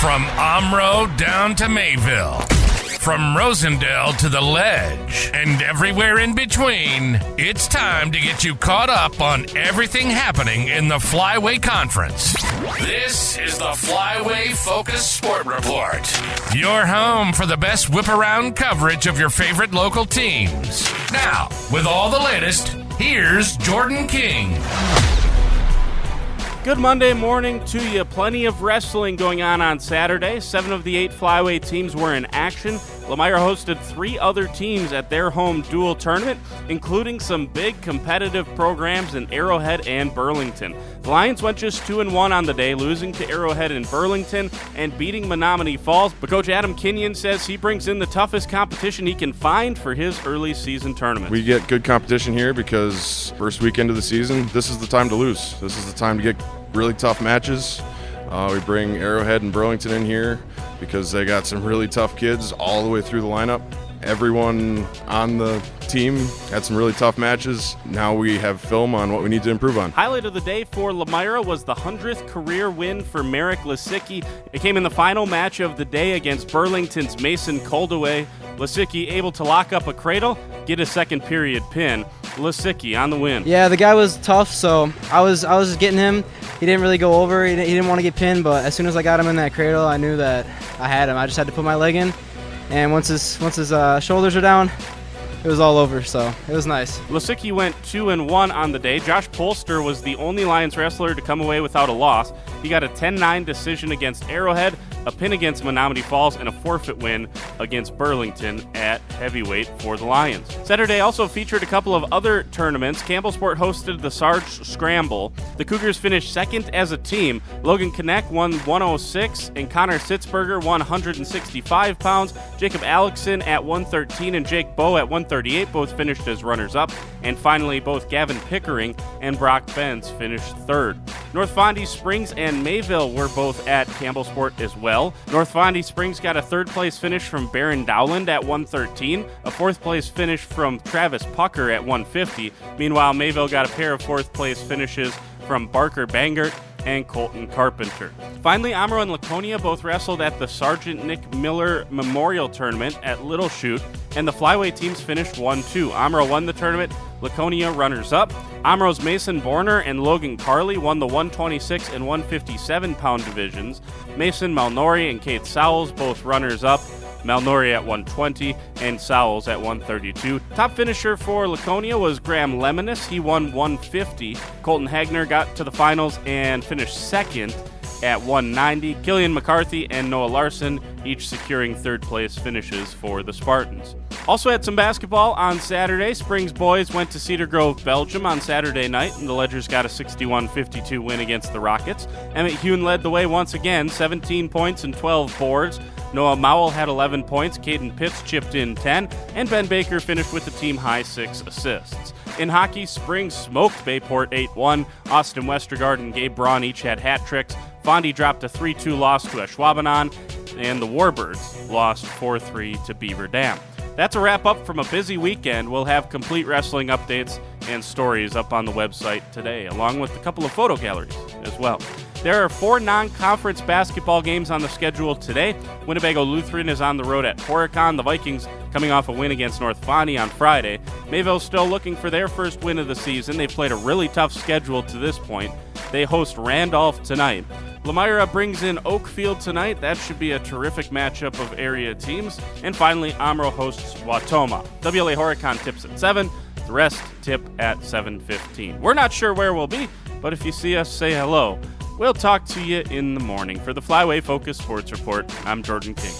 From Omro down to Mayville, from Rosendale to the Ledge, and everywhere in between, it's time to get you caught up on everything happening in the Flyway Conference. This is the Flyway Focus Sport Report, your home for the best whip-around coverage of your favorite local teams. Now, with all the latest, here's Jordan King. Good Monday morning to you. Plenty of wrestling going on Saturday. 7 of the 8 Flyway teams were in action. Lemire hosted 3 other teams at their home dual tournament, including some big competitive programs in Arrowhead and Burlington. The Lions went just 2-1 on the day, losing to Arrowhead and Burlington and beating Menominee Falls. But Coach Adam Kenyon says he brings in the toughest competition he can find for his early season tournament. We get good competition here because first weekend of the season, this is the time to lose. This is the time to get really tough matches. We bring Arrowhead and Burlington in here because they got some really tough kids all the way through the lineup. Everyone on the team had some really tough matches. Now we have film on what we need to improve on. Highlight of the day for Lemire was the 100th career win for Merrick Lisicki. It came in the final match of the day against Burlington's Mason Coldaway. Lisicki able to lock up a cradle, get a second period pin. Lisicki on the win. Yeah, the guy was tough, so I was just getting him. He didn't really go over. He didn't want to get pinned, but as soon as I got him in that cradle, I knew that I had him. I just had to put my leg in, and once his shoulders are down, it was all over, so it was nice. Lisicki went 2-1 on the day. Josh Polster was the only Lions wrestler to come away without a loss. He got a 10-9 decision against Arrowhead, a pin against Menominee Falls, and a forfeit win against Burlington at heavyweight for the Lions. Saturday also featured a couple of other tournaments. Campbellsport hosted the Sarge Scramble. The Cougars finished second as a team. Logan Knecht won 106, and Connor Sitzberger won 165 pounds. Jacob Alexson at 113 and Jake Bowe at 138 both finished as runners-up. And finally, both Gavin Pickering and Brock Benz finished third. North Fondy Springs and Mayville were both at Campbellsport as well. North Fondy Springs got a third-place finish from Baron Dowland at 113, a fourth-place finish from Travis Pucker at 150. Meanwhile, Mayville got a pair of fourth-place finishes from Barker Bangert and Colton Carpenter. Finally, Omro and Laconia both wrestled at the Sergeant Nick Miller Memorial Tournament at Little Chute, and the Flyway teams finished 1-2. Omro won the tournament, Laconia runners-up. Omro's Mason Borner and Logan Carley won the 126 and 157 pound divisions. Mason Malnori and Keith Sowles both runners-up. Malnori at 120 and Sowles at 132. Top finisher for Laconia was Graham Lemonis. He won 150. Colton Hagner got to the finals and finished second at 190. Killian McCarthy and Noah Larson each securing third-place finishes for the Spartans. Also had some basketball on Saturday. Springs boys went to Cedar Grove-Belgium on Saturday night, and the Ledgers got a 61-52 win against the Rockets. Emmett Hune led the way once again, 17 points and 12 boards. Noah Mowell had 11 points, Caden Pitts chipped in 10, and Ben Baker finished with the team-high 6 assists. In hockey, Springs smoked Bayport 8-1. Austin Westergaard and Gabe Braun each had hat tricks. Fondy dropped a 3-2 loss to Ashwaubenon, and the Warbirds lost 4-3 to Beaver Dam. That's a wrap-up from a busy weekend. We'll have complete wrestling updates and stories up on the website today, along with a couple of photo galleries as well. There are 4 non-conference basketball games on the schedule today. Winnebago Lutheran is on the road at Horicon. The Vikings coming off a win against North Fondy on Friday. Mayville's still looking for their first win of the season. They've played a really tough schedule to this point. They host Randolph tonight. Lemire brings in Oakfield tonight. That should be a terrific matchup of area teams. And finally, Omro hosts Wautoma. WLA Horicon tips at 7. The rest tip at 7:15. We're not sure where we'll be, but if you see us, say hello. We'll talk to you in the morning. For the Flyway Focus Sports Report, I'm Jordan King.